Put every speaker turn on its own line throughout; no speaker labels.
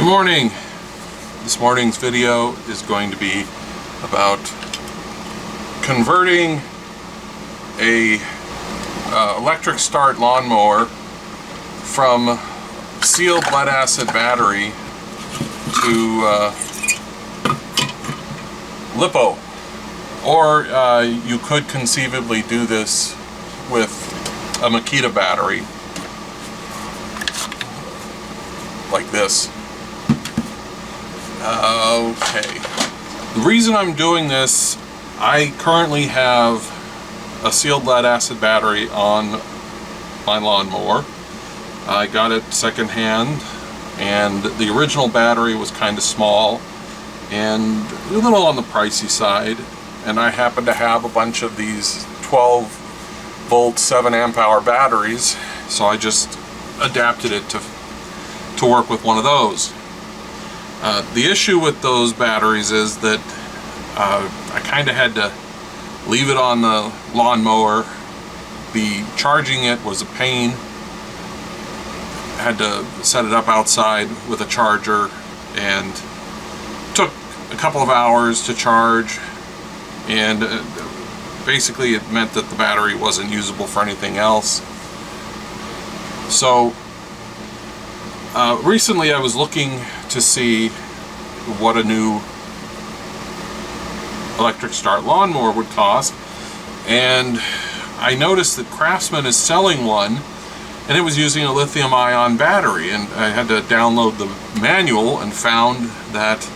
morning. This morning's video is going to be about converting a electric start lawnmower from sealed lead acid battery to LIPO. Or you could conceivably do this with a Makita battery like this. Okay. The reason I'm doing this, I currently have a sealed lead acid battery on my lawnmower. I got it secondhand, and the original battery was kind of small and a little on the pricey side, and I happen to have a bunch of these 12 volt 7 amp hour batteries, so I just adapted it to work with one of those. The issue with those batteries is that I kind of had to leave it on the lawnmower. Charging it was a pain. I had to set it up outside with a charger, and took a couple of hours to charge, and basically it meant that the battery wasn't usable for anything else. So recently I was looking to see what a new electric start lawnmower would cost, and I noticed that Craftsman is selling one, and it was using a lithium-ion battery, and I had to download the manual and found that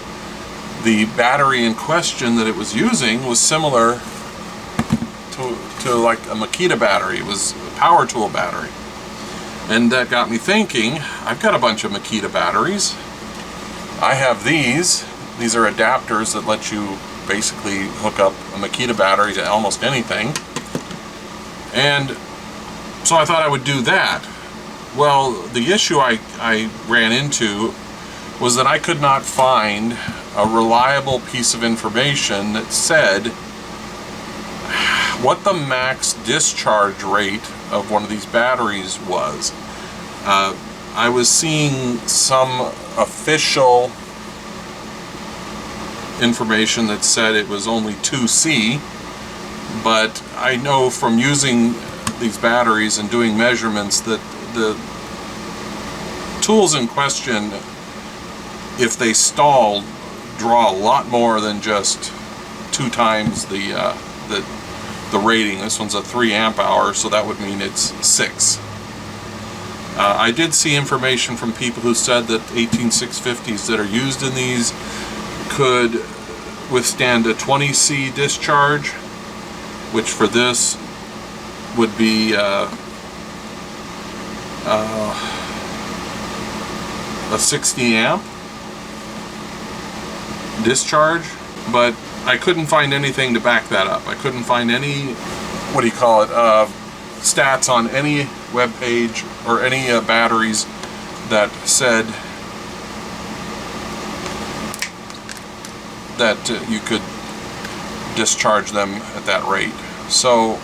the battery in question that it was using was similar to like a Makita battery. It was a power tool battery. And that got me thinking, I've got a bunch of Makita batteries. I have these. These are adapters that let you basically hook up a Makita battery to almost anything. And so I thought I would do that. Well, the issue I ran into was that I could not find a reliable piece of information that said what the max discharge rate of one of these batteries was. I was seeing some official information that said it was only 2C, but I know from using these batteries and doing measurements that the tools in question, if they stall, draw a lot more than just 2 times the rating. This one's a 3 amp hour, so that would mean it's 6. I did see information from people who said that 18650s that are used in these could withstand a 20C discharge, which for this would be a 60 amp discharge, but I couldn't find anything to back that up. I couldn't find any, what do you call it, stats on any web page or any batteries that said that you could discharge them at that rate. So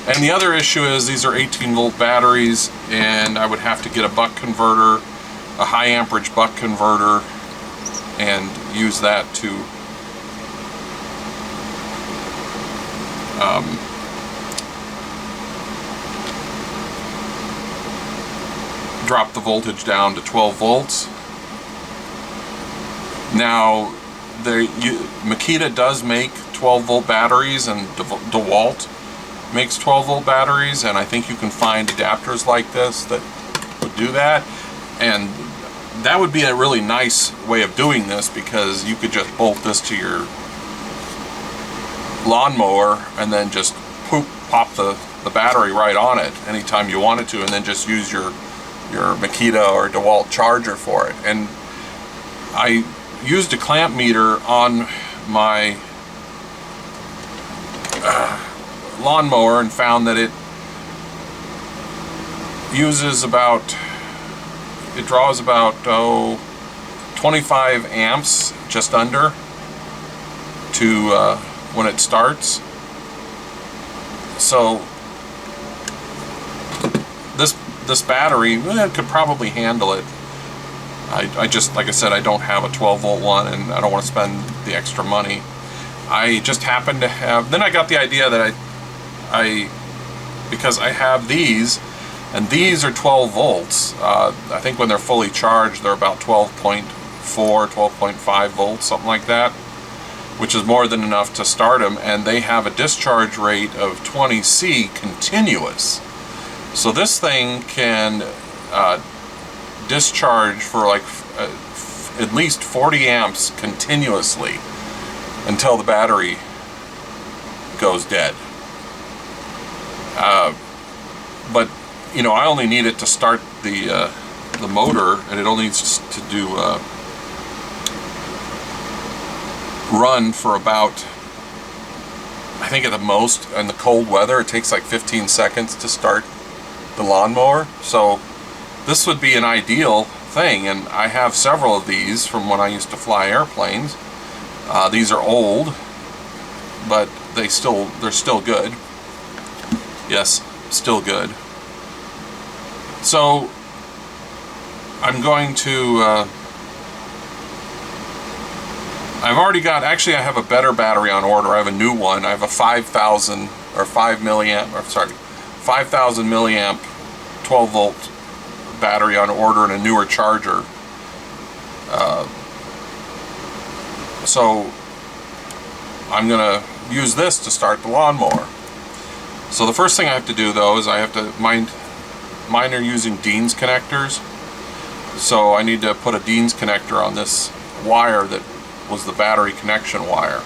and the other issue is these are 18 volt batteries, and I would have to get a buck converter, a high amperage buck converter, and use that to drop the voltage down to 12 volts. Now, Makita does make 12 volt batteries, and DeWalt makes 12 volt batteries, and I think you can find adapters like this that would do that, and that would be a really nice way of doing this, because you could just bolt this to your lawnmower and then just pop the battery right on it anytime you wanted to, and then just use your Makita or DeWalt charger for it. And I used a clamp meter on my lawnmower and found that it draws about 25 amps, just under, to when it starts. So this this battery could probably handle it. I just, like I said, I don't have a 12-volt one, and I don't want to spend the extra money. I just happen to have, then I got the idea that because I have these, and these are 12 volts. I think when they're fully charged, they're about 12.4, 12.5 volts, something like that, which is more than enough to start them, and they have a discharge rate of 20C continuous. So this thing can discharge for like at least 40 amps continuously until the battery goes dead. But you know, I only need it to start the motor, and it only needs to do run for about, I think at the most in the cold weather it takes like 15 seconds to start the lawnmower. So this would be an ideal thing, and I have several of these from when I used to fly airplanes. These are old, but they're still good. Yes, still good. So I'm going to I've already got, actually I have a better battery on order. I have a new one. I have a 5,000 or 5 milliamp, or sorry, 5,000 milliamp 12 volt battery on order and a newer charger. So I'm gonna use this to start the lawnmower. So the first thing I have to do though is I have to, mine are using Dean's connectors. So I need to put a Dean's connector on this wire that was the battery connection wire.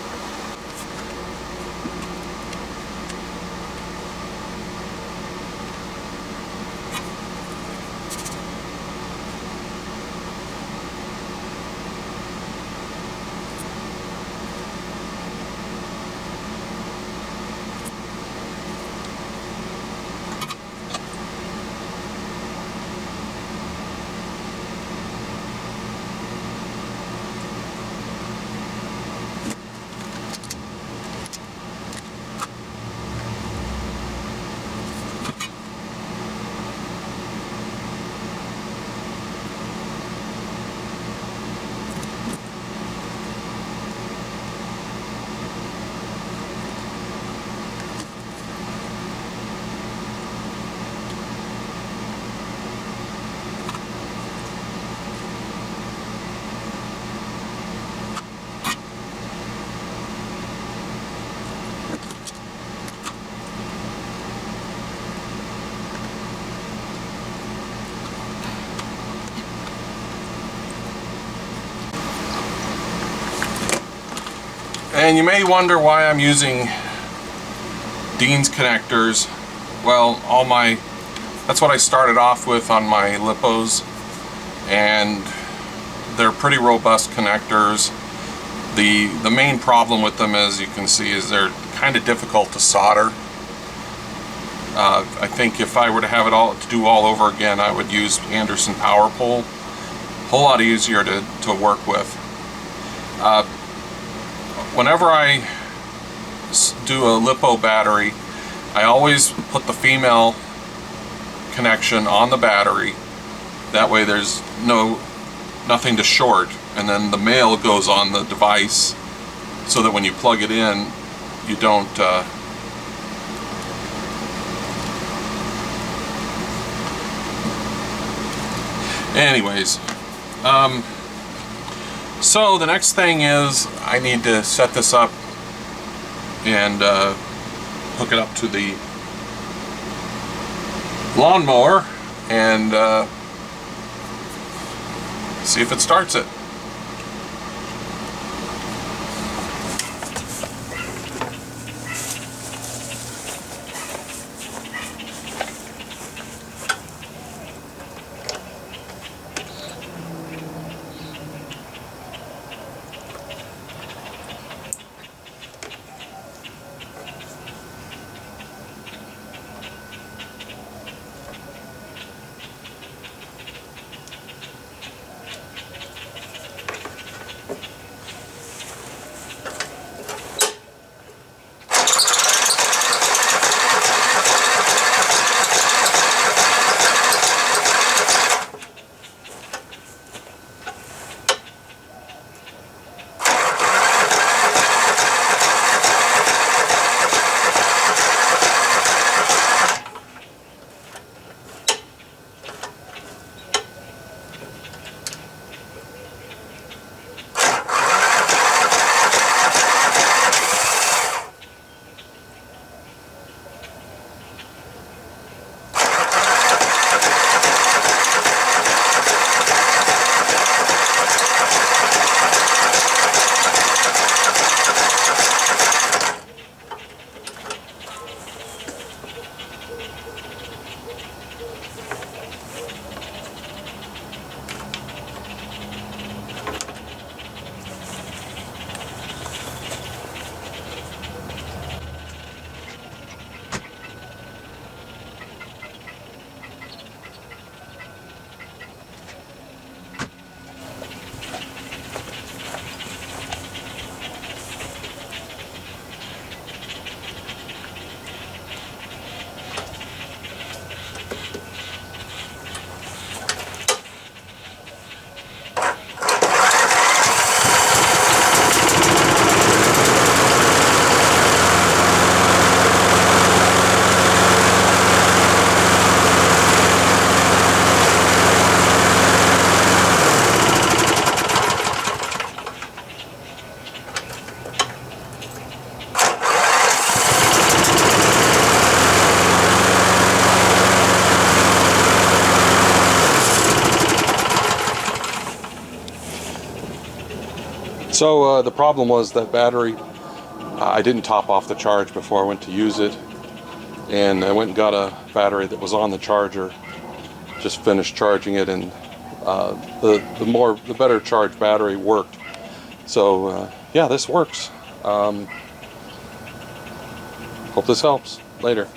And you may wonder why I'm using Dean's connectors. Well, that's what I started off with on my LIPOs, and they're pretty robust connectors. The main problem with them, as you can see, is they're kind of difficult to solder. I think if I were to have it all to do all over again, I would use Anderson power pole. A whole lot easier to work with. Whenever I do a LiPo battery, I always put the female connection on the battery. That way there's nothing to short, and then the male goes on the device so that when you plug it in, you don't anyways, so the next thing is I need to set this up and hook it up to the lawnmower and see if it starts it. So the problem was that battery, I didn't top off the charge before I went to use it, and I went and got a battery that was on the charger, just finished charging it, and the better charged battery worked. So yeah, this works. Hope this helps. Later.